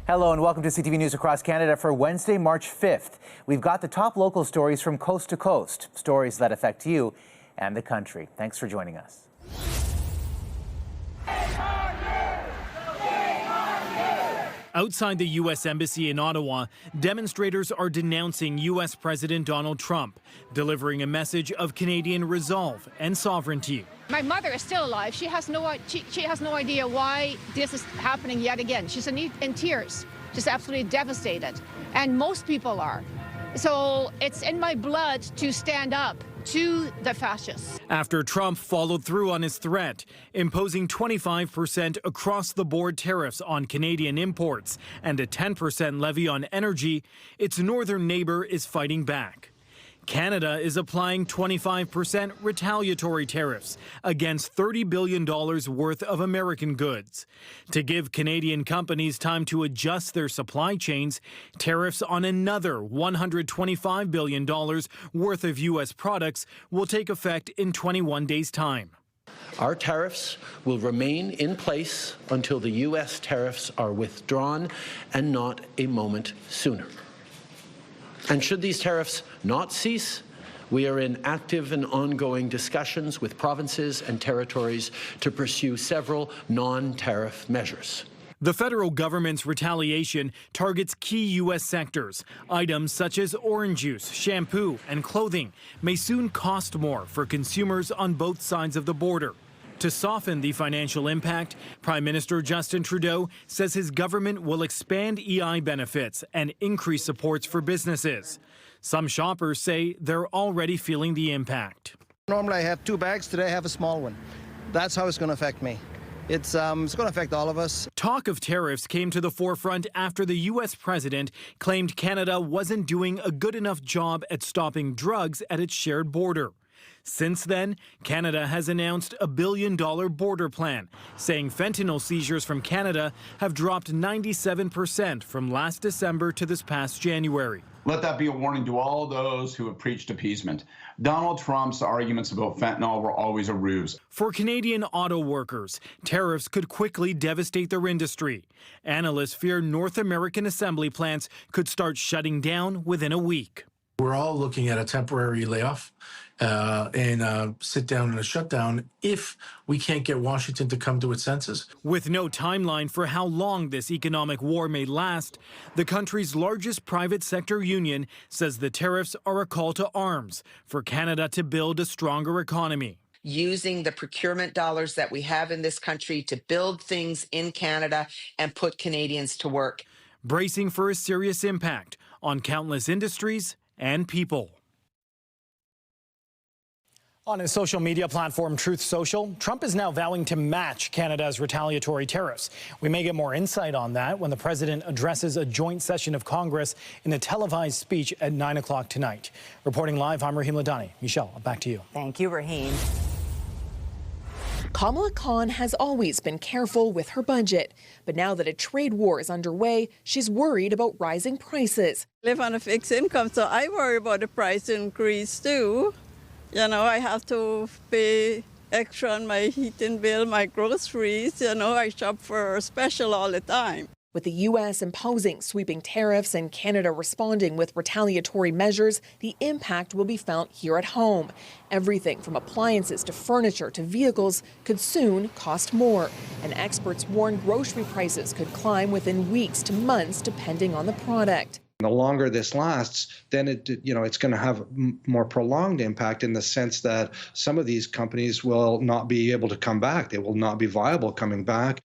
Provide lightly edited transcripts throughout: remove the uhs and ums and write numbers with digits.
Hello and welcome to CTV News Across Canada for Wednesday, March 5th. We've got the top local stories from coast to coast, stories that affect you and the country. Thanks for joining us. Outside the U.S. Embassy in Ottawa, demonstrators are denouncing U.S. President Donald Trump, delivering a message of Canadian resolve and sovereignty. My mother is still alive. She has no idea why this is happening yet again. She's in tears. She's absolutely devastated. And most people are. So it's in my blood to stand up to the fascists. After Trump followed through on his threat, imposing 25% across-the-board tariffs on Canadian imports and a 10% levy on energy, its northern neighbor is fighting back. Canada is applying 25% retaliatory tariffs against $30 billion worth of American goods. To give Canadian companies time to adjust their supply chains, tariffs on another $125 billion worth of U.S. products will take effect in 21 days' time. Our tariffs will remain in place until the U.S. tariffs are withdrawn, and not a moment sooner. And should these tariffs not cease, we are in active and ongoing discussions with provinces and territories to pursue several non-tariff measures. The federal government's retaliation targets key U.S. sectors. Items such as orange juice, shampoo, and clothing may soon cost more for consumers on both sides of the border. To soften the financial impact, Prime Minister Justin Trudeau says his government will expand EI benefits and increase supports for businesses. Some shoppers say they're already feeling the impact. Normally I have 2 bags, today I have a small one. That's how it's going to affect me. It's going to affect all of us. Talk of tariffs came to the forefront after the U.S. president claimed Canada wasn't doing a good enough job at stopping drugs at its shared border. Since then, Canada has announced a $1 billion border plan, saying fentanyl seizures from Canada have dropped 97% from last December to this past January. Let that be a warning to all those who have preached appeasement. Donald Trump's arguments about fentanyl were always a ruse. For Canadian auto workers, tariffs could quickly devastate their industry. Analysts fear North American assembly plants could start shutting down within a week. We're all looking at a temporary layoff and a sit down and a shutdown if we can't get Washington to come to its senses. With no timeline for how long this economic war may last, the country's largest private sector union says the tariffs are a call to arms for Canada to build a stronger economy. Using the procurement dollars that we have in this country to build things in Canada and put Canadians to work. Bracing for a serious impact on countless industries and people. On his social media platform, Truth Social, Trump is now vowing to match Canada's retaliatory tariffs. We may get more insight on that when the president addresses a joint session of Congress in a televised speech at 9 o'clock tonight. Reporting live, I'm Rahim Ladani. Michelle, back to you. Thank you, Rahim. Kamala Khan has always been careful with her budget, but now that a trade war is underway, she's worried about rising prices. I live on a fixed income, so I worry about the price increase too. You know, I have to pay extra on my heating bill, my groceries. You know, I shop for a special all the time. With the U.S. imposing sweeping tariffs and Canada responding with retaliatory measures, the impact will be felt here at home. Everything from appliances to furniture to vehicles could soon cost more. And experts warn grocery prices could climb within weeks to months depending on the product. The longer this lasts, then it's going to have more prolonged impact in the sense that some of these companies will not be able to come back. They will not be viable coming back.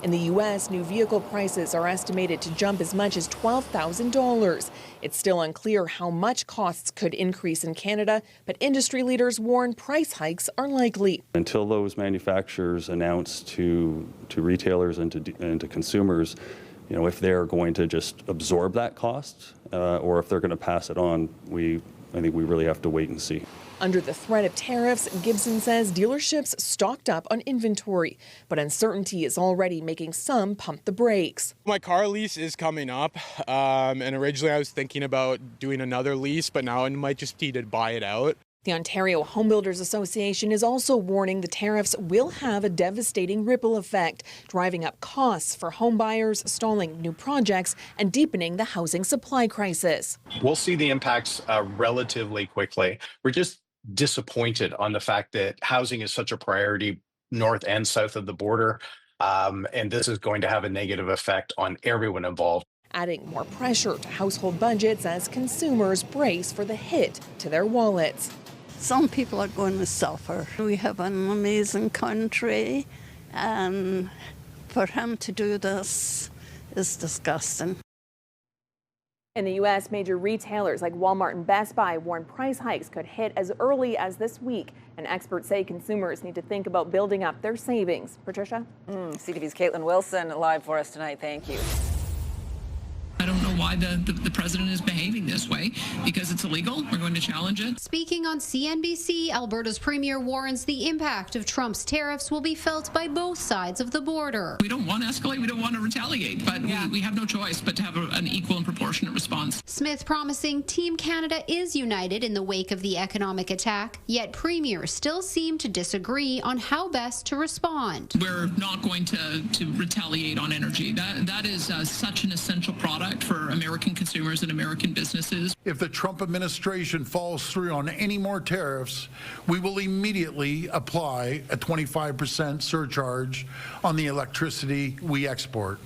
In the U.S., new vehicle prices are estimated to jump as much as $12,000. It's still unclear how much costs could increase in Canada, but industry leaders warn price hikes are likely. Until those manufacturers announce to retailers and to consumers, you know, if they're going to just absorb that cost or if they're going to pass it on, I think we really have to wait and see. Under the threat of tariffs, Gibson says dealerships stocked up on inventory, but uncertainty is already making some pump the brakes. My car lease is coming up, and originally I was thinking about doing another lease, but now I might just need to buy it out. The Ontario Home Builders Association is also warning the tariffs will have a devastating ripple effect, driving up costs for home buyers, stalling new projects, and deepening the housing supply crisis. We'll see the impacts relatively quickly. We're just disappointed on the fact that housing is such a priority north and south of the border, and this is going to have a negative effect on everyone involved. Adding more pressure to household budgets as consumers brace for the hit to their wallets. Some people are going to suffer. We have an amazing country, and for him to do this is disgusting. In the U.S., major retailers like Walmart and Best Buy warn price hikes could hit as early as this week. And experts say consumers need to think about building up their savings. Patricia? CTV's Caitlin Wilson live for us tonight. Thank you. I don't know why the president is behaving this way, because it's illegal. We're going to challenge it. Speaking on CNBC, Alberta's premier warns the impact of Trump's tariffs will be felt by both sides of the border. We don't want to escalate. We don't want to retaliate, but we have no choice but to have an equal and proportionate response. Smith promising Team Canada is united in the wake of the economic attack, yet premiers still seem to disagree on how best to respond. We're not going to retaliate on energy. That is such an essential product for American consumers and American businesses. If the Trump administration falls through on any more tariffs, we will immediately apply a 25% surcharge on the electricity we export.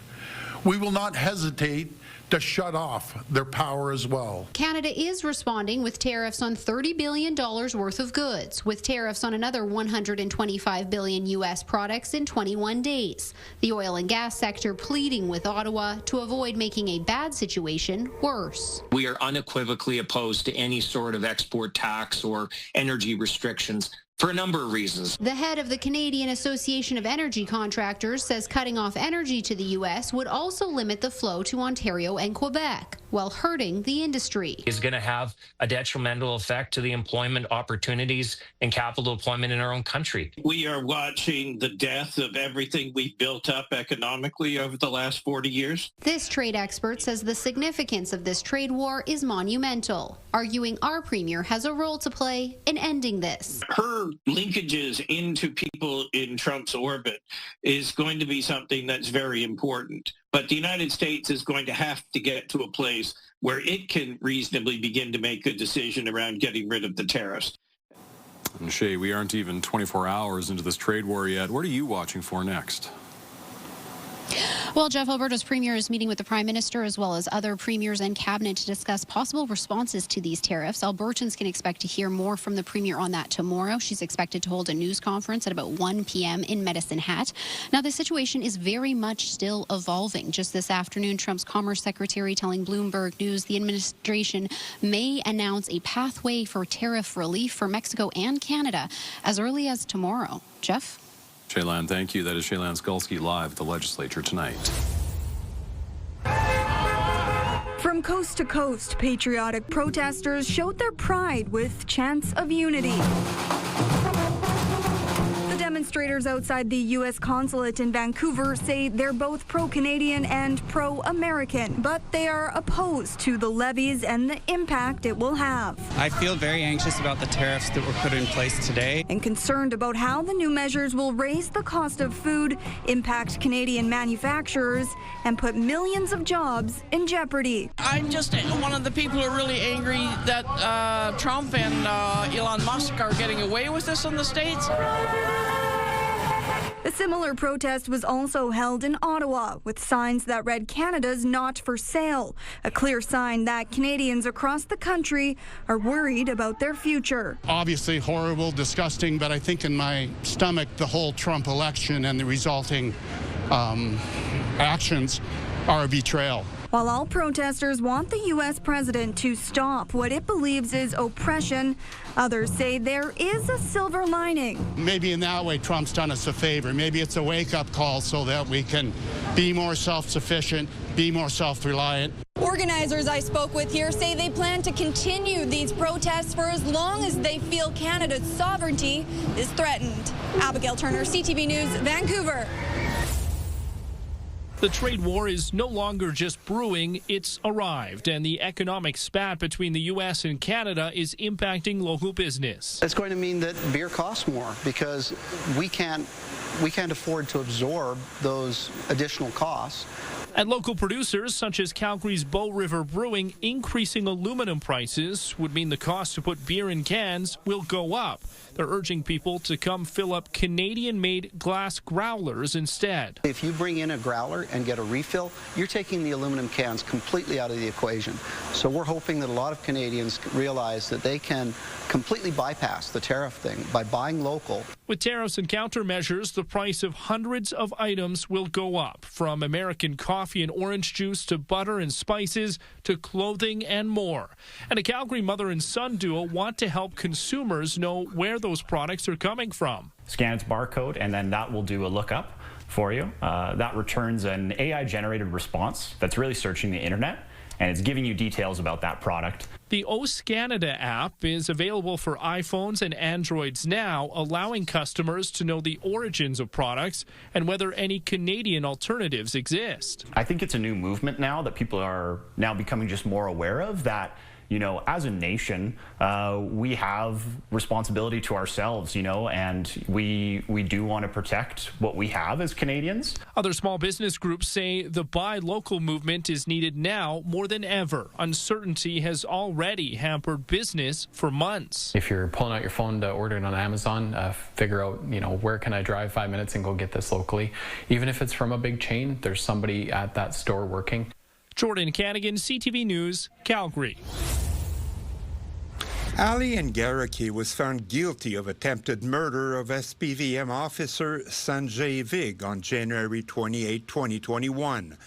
We will not hesitate to shut off their power as well. Canada is responding with tariffs on $30 billion worth of goods, with tariffs on another $125 billion U.S. products in 21 days. The oil and gas sector pleading with Ottawa to avoid making a bad situation worse. We are unequivocally opposed to any sort of export tax or energy restrictions for a number of reasons. The head of the Canadian Association of Energy Contractors says cutting off energy to the U.S. would also limit the flow to Ontario and Quebec, while hurting the industry. Is going to have a detrimental effect to the employment opportunities and capital deployment in our own country. We are watching the death of everything we've built up economically over the last 40 years. This trade expert says the significance of this trade war is monumental, arguing our premier has a role to play in ending this. Her linkages into people in Trump's orbit is going to be something that's very important. But the United States is going to have to get to a place where it can reasonably begin to make a decision around getting rid of the tariffs. And Shay, we aren't even 24 hours into this trade war yet. What are you watching for next? Well, Jeff, Alberta's premier is meeting with the Prime Minister as well as other premiers and cabinet to discuss possible responses to these tariffs. Albertans can expect to hear more from the premier on that tomorrow. She's expected to hold a news conference at about 1 p.m. in Medicine Hat. Now, the situation is very much still evolving. Just this afternoon, Trump's Commerce Secretary telling Bloomberg News the administration may announce a pathway for tariff relief for Mexico and Canada as early as tomorrow. Jeff? Shaylan, thank you. That is Shaylan Skulski live at the legislature tonight. From coast to coast, patriotic protesters showed their pride with chants of unity. The demonstrators outside the U.S. consulate in Vancouver say they're both pro-Canadian and pro-American, but they are opposed to the levies and the impact it will have. I feel very anxious about the tariffs that were put in place today. And concerned about how the new measures will raise the cost of food, impact Canadian manufacturers, and put millions of jobs in jeopardy. I'm just one of the people who are really angry that Trump and Elon Musk are getting away with this in the States. A similar protest was also held in Ottawa, with signs that read "Canada's not for sale," a clear sign that Canadians across the country are worried about their future. Obviously horrible, disgusting, but I think in my stomach the whole Trump election and the resulting actions are a betrayal. While all protesters want the U.S. president to stop what it believes is oppression, others say there is a silver lining. Maybe in that way Trump's done us a favor. Maybe it's a wake-up call so that we can be more self-sufficient, be more self-reliant. Organizers I spoke with here say they plan to continue these protests for as long as they feel Canada's sovereignty is threatened. Abigail Turner, CTV News, Vancouver. The trade war is no longer just brewing, it's arrived, and the economic spat between the U.S. and Canada is impacting local business. It's going to mean that beer costs more because we can't afford to absorb those additional costs. And local producers, such as Calgary's Bow River Brewing, increasing aluminum prices would mean the cost to put beer in cans will go up. They're urging people to come fill up Canadian-made glass growlers instead. If you bring in a growler and get a refill, you're taking the aluminum cans completely out of the equation. So we're hoping that a lot of Canadians realize that they can completely bypass the tariff thing by buying local. With tariffs and countermeasures, the price of hundreds of items will go up, from American coffee and orange juice to butter and spices to clothing and more. And a Calgary mother and son duo want to help consumers know where those products are coming from. Scan its barcode, and then that will do a lookup for you. That returns an AI-generated response that's really searching the internet, and it's giving you details about that product. The OS Canada app is available for iPhones and Androids now, allowing customers to know the origins of products and whether any Canadian alternatives exist. I think it's a new movement now that people are now becoming just more aware of, that as a nation, we have responsibility to ourselves, and we do want to protect what we have as Canadians. Other small business groups say the buy local movement is needed now more than ever. Uncertainty has already hampered business for months. If you're pulling out your phone to order it on Amazon, figure out, where can I drive 5 minutes and go get this locally? Even if it's from a big chain, there's somebody at that store working. Jordan Canigan, CTV News, Calgary. Ali Ngaraki was found guilty of attempted murder of SPVM officer Sanjay Vig on January 28, 2021.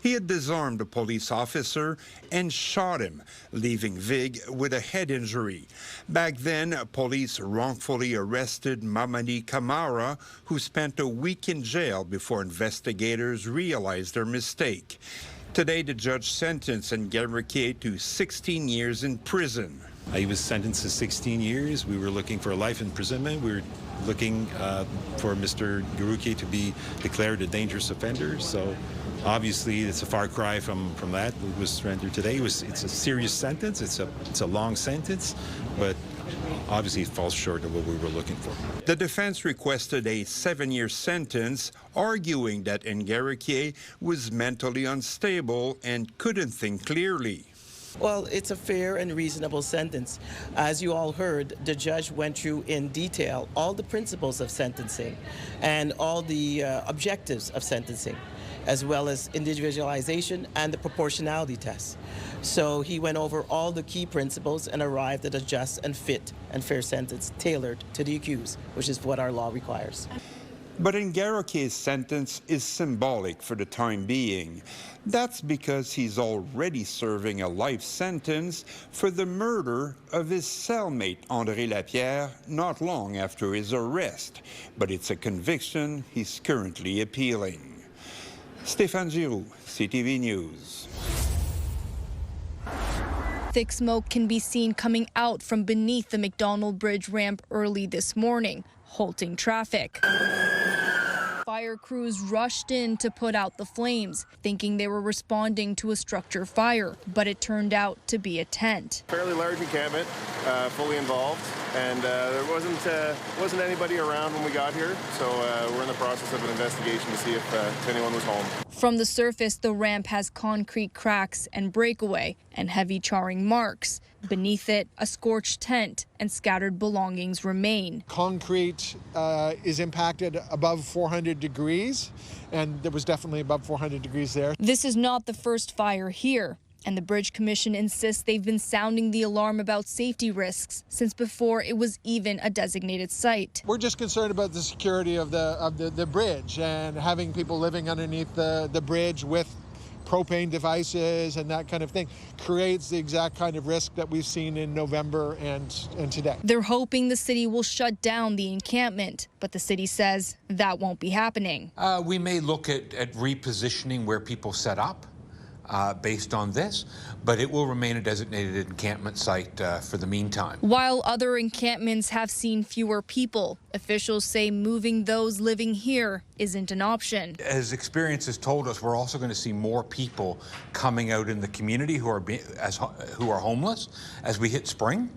He had disarmed a police officer and shot him, leaving Vig with a head injury. Back then, police wrongfully arrested Mamani Kamara, who spent a week in jail before investigators realized their mistake. Today, the judge sentenced Ngaraki to 16 years in prison. He was sentenced to 16 years. We were looking for a life imprisonment. We were looking for Mr. Garuki to be declared a dangerous offender. So obviously it's a far cry from that. It was rendered today. It's a serious sentence. It's a long sentence, but obviously it falls short of what we were looking for. The defense requested a 7-year sentence, arguing that Ngaraki was mentally unstable and couldn't think clearly. Well, it's a fair and reasonable sentence. As you all heard, the judge went through in detail all the principles of sentencing and all the objectives of sentencing, as well as individualization and the proportionality test. So he went over all the key principles and arrived at a just and fit and fair sentence tailored to the accused, which is what our law requires. But Ngaraki's sentence is symbolic for the time being. That's because he's already serving a life sentence for the murder of his cellmate André Lapierre not long after his arrest. But it's a conviction he's currently appealing. Stéphane Giroux, CTV News. Thick smoke can be seen coming out from beneath the McDonald Bridge ramp early this morning, halting traffic. Fire crews rushed in to put out the flames, thinking they were responding to a structure fire, but it turned out to be a tent. Fairly large encampment, fully involved, and there wasn't anybody around when we got here, so we're in the process of an investigation to see if anyone was home. From the surface, the ramp has concrete cracks and breakaway and heavy charring marks. Beneath it, a scorched tent and scattered belongings remain. Concrete is impacted above 400 degrees, and there was definitely above 400 degrees there. This is not the first fire here, and the Bridge Commission insists they've been sounding the alarm about safety risks since before it was even a designated site. We're just concerned about the security of the bridge and having people living underneath the bridge with propane devices and that kind of thing creates the exact kind of risk that we've seen in November and today. They're hoping the city will shut down the encampment, but the city says that won't be happening. We may look at repositioning where people set up. based on this, but it will remain a designated encampment site for the meantime. While other encampments have seen fewer people, officials say moving those living here isn't an option. As experience has told us, we're also going to see more people coming out in the community who are homeless as we hit spring.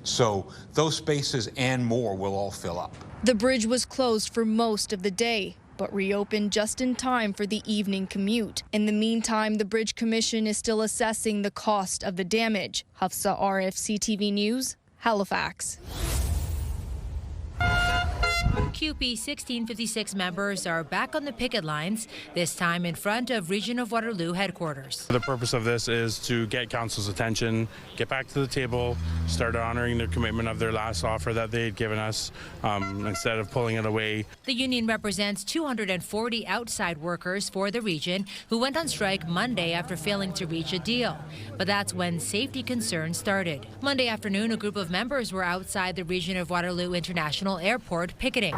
So those spaces and more will all fill up. The bridge was closed for most of the day, but reopened just in time for the evening commute. In the meantime, the Bridge Commission is still assessing the cost of the damage. Hafsa Arif, CTV News, Halifax. CUPE 1656 members are back on the picket lines, this time in front of Region of Waterloo headquarters. The purpose of this is to get council's attention, get back to the table, start honoring their commitment of their last offer that they had given us instead of pulling it away. The union represents 240 outside workers for the region who went on strike Monday after failing to reach a deal. But that's when safety concerns started. Monday afternoon, a group of members were outside the Region of Waterloo International Airport picketing.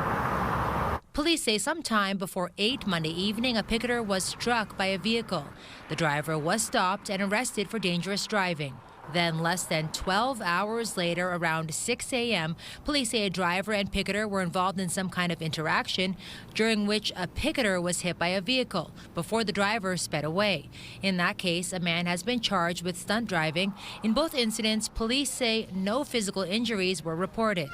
Police say sometime before 8 Monday evening, a picketer was struck by a vehicle. The driver was stopped and arrested for dangerous driving. Then, less than 12 hours later, around 6 a.m., police say a driver and picketer were involved in some kind of interaction, during which a picketer was hit by a vehicle before the driver sped away. In that case, a man has been charged with stunt driving. In both incidents, police say no physical injuries were reported.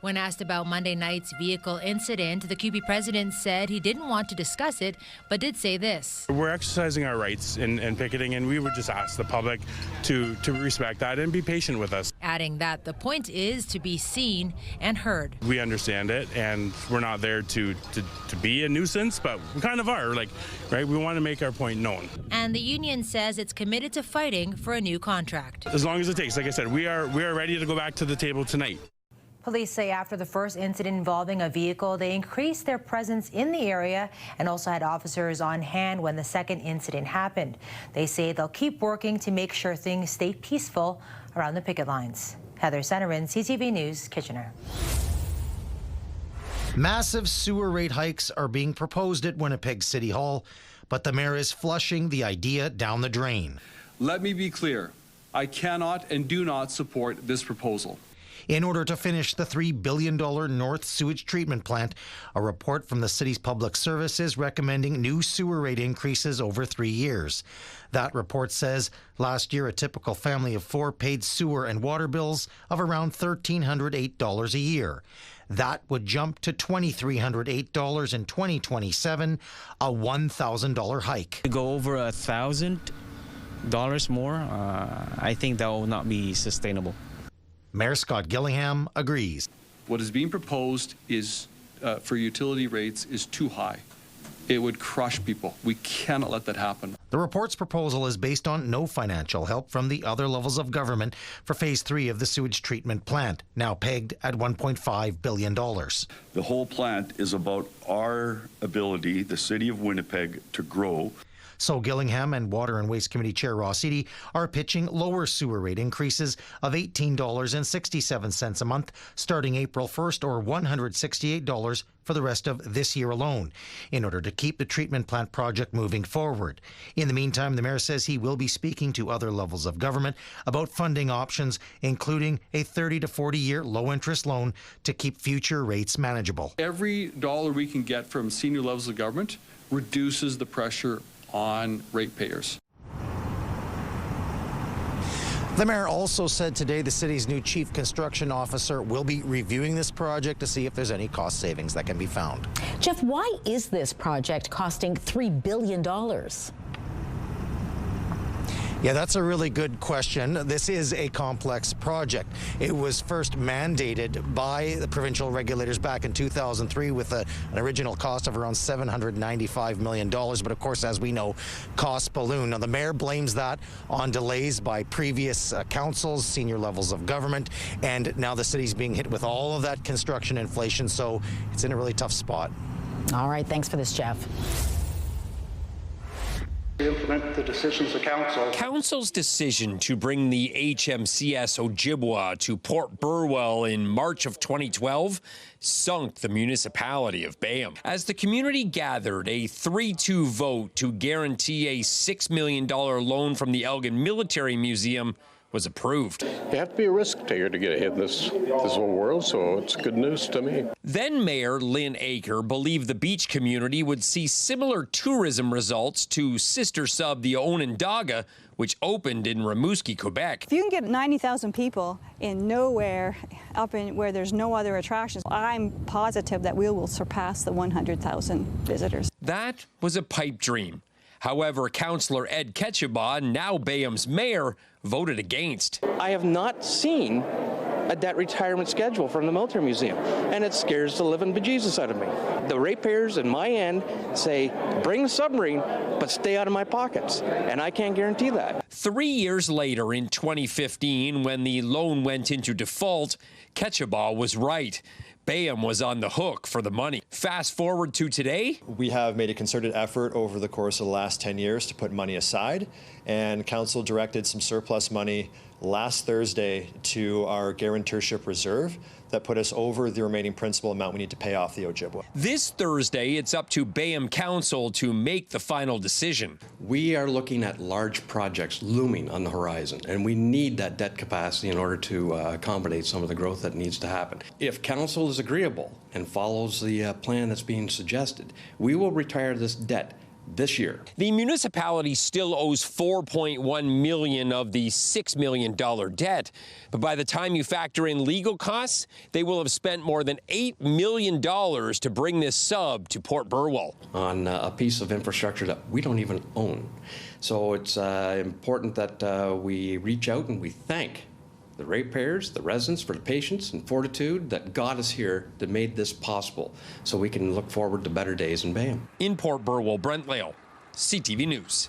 When asked about Monday night's vehicle incident, the CUPE president said he didn't want to discuss it, but did say this. We're exercising our rights in picketing, and we would just ask the public to respect that and be patient with us. Adding that the point is to be seen and heard. We understand it, and we're not there to be a nuisance, but we kind of are, right? We want to make our point known. And the union says it's committed to fighting for a new contract. As long as it takes. Like I said, we are ready to go back to the table tonight. Police say after the first incident involving a vehicle, they increased their presence in the area and also had officers on hand when the second incident happened. They say they'll keep working to make sure things stay peaceful around the picket lines. Heather Centerin, CTV News, Kitchener. Massive sewer rate hikes are being proposed at Winnipeg City Hall, but the mayor is flushing the idea down the drain. Let me be clear. I cannot and do not support this proposal. In order to finish the $3 billion North Sewage Treatment Plant, a report from the city's public service is recommending new sewer rate increases over 3 years. That report says last year a typical family of 4 paid sewer and water bills of around $1,308 a year. That would jump to $2,308 in 2027, a $1,000 hike. To go over $1,000 more, I think that will not be sustainable. Mayor Scott Gillingham agrees. What is being proposed is for utility rates is too high. It would crush people. We cannot let that happen. The report's proposal is based on no financial help from the other levels of government for Phase 3 of the sewage treatment plant, now pegged at $1.5 billion. The whole plant is about our ability, the city of Winnipeg, to grow. So Gillingham and Water and Waste Committee Chair Ross Eady are pitching lower sewer rate increases of $18.67 a month starting April 1st, or $168 for the rest of this year alone, in order to keep the treatment plant project moving forward. In the meantime, the mayor says he will be speaking to other levels of government about funding options, including a 30 to 40-year low-interest loan to keep future rates manageable. Every dollar we can get from senior levels of government reduces the pressure on ratepayers. The mayor also said today the city's new chief construction officer will be reviewing this project to see if there's any cost savings that can be found. Jeff, why is this project costing $3 billion? Yeah, that's a really good question. This is a complex project. It was first mandated by the provincial regulators back in 2003 with an original cost of around $795 million. But of course, as we know, costs balloon. Now, the mayor blames that on delays by previous councils, senior levels of government, and now the city's being hit with all of that construction inflation, so it's in a really tough spot. All right, thanks for this, Jeff. Implement the decisions of council. Council's decision to bring the HMCS Ojibwa to Port Burwell in March of 2012 sunk the municipality of Bayham. As the community gathered, a 3-2 vote to guarantee a $6 million loan from the Elgin Military Museum was approved. You have to be a risk taker to get ahead in this whole world, so it's good news to me. Then Mayor Lynn Aker believed the beach community would see similar tourism results to sister sub the Onondaga, which opened in Rimouski, Quebec. If you can get 90,000 people in nowhere, up in where there's no other attractions, I'm positive that we will surpass the 100,000 visitors. That was a pipe dream. However, Councillor Ed Ketchabaugh, now Bayham's mayor, voted against. I have not seen a debt retirement schedule from the Military Museum, and it scares the living bejesus out of me. The ratepayers in my end say, bring the submarine, but stay out of my pockets, and I can't guarantee that. 3 years later, in 2015, when the loan went into default, Ketchabaugh was right. Bayham was on the hook for the money. Fast forward to today. We have made a concerted effort over the course of the last 10 years to put money aside, and Council directed some surplus money last Thursday to our guarantorship reserve that put us over the remaining principal amount we need to pay off the Ojibwa. This Thursday, it's up to Bayham Council to make the final decision. We are looking at large projects looming on the horizon, and we need that debt capacity in order to accommodate some of the growth that needs to happen. If Council is agreeable and follows the plan that's being suggested, we will retire this debt this year. The municipality still owes $4.1 million of the $6 million debt, but by the time you factor in legal costs, they will have spent more than $8 million to bring this sub to Port Burwell. On a piece of infrastructure that we don't even own. So it's important that we reach out and we thank the ratepayers, the residents, for the patience and fortitude that got us here, that made this possible, so we can look forward to better days in Bayham. In Port Burwell, Brent Lale, CTV News.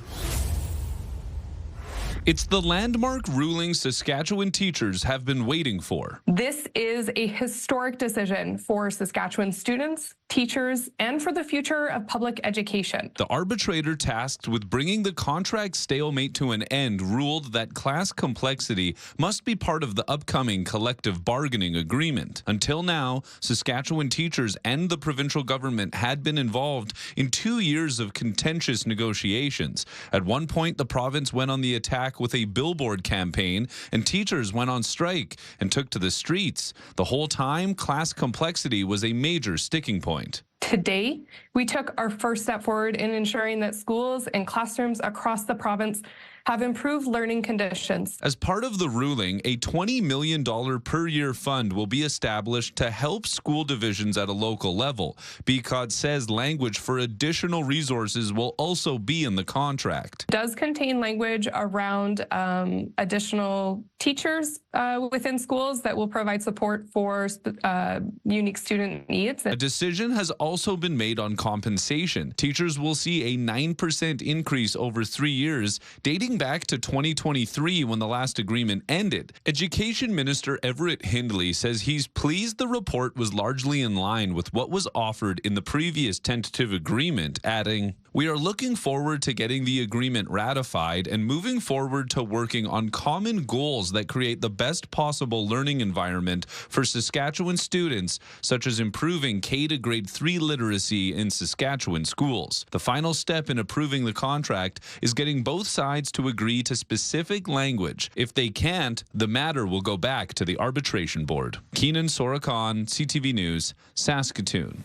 It's the landmark ruling Saskatchewan teachers have been waiting for. This is a historic decision for Saskatchewan students, teachers, and for the future of public education. The arbitrator tasked with bringing the contract stalemate to an end ruled that class complexity must be part of the upcoming collective bargaining agreement. Until now, Saskatchewan teachers and the provincial government had been involved in 2 years of contentious negotiations. At one point, the province went on the attack with a billboard campaign, and teachers went on strike and took to the streets. The whole time, class complexity was a major sticking point. Today, we took our first step forward in ensuring that schools and classrooms across the province have improved learning conditions. As part of the ruling, a $20 million per year fund will be established to help school divisions at a local level. BCOD says language for additional resources will also be in the contract. It does contain language around additional teachers within schools that will provide support for unique student needs. A decision has also been made on compensation. Teachers will see a 9% increase over 3 years, dating back to 2023 when the last agreement ended. Education Minister Everett Hindley says he's pleased the report was largely in line with what was offered in the previous tentative agreement, adding, "We are looking forward to getting the agreement ratified and moving forward to working on common goals that create the best possible learning environment for Saskatchewan students, such as improving K to grade 3 literacy in Saskatchewan schools." The final step in approving the contract is getting both sides to agree to specific language. If they can't, the matter will go back to the arbitration board. Keenan Sorakhan, CTV News, Saskatoon.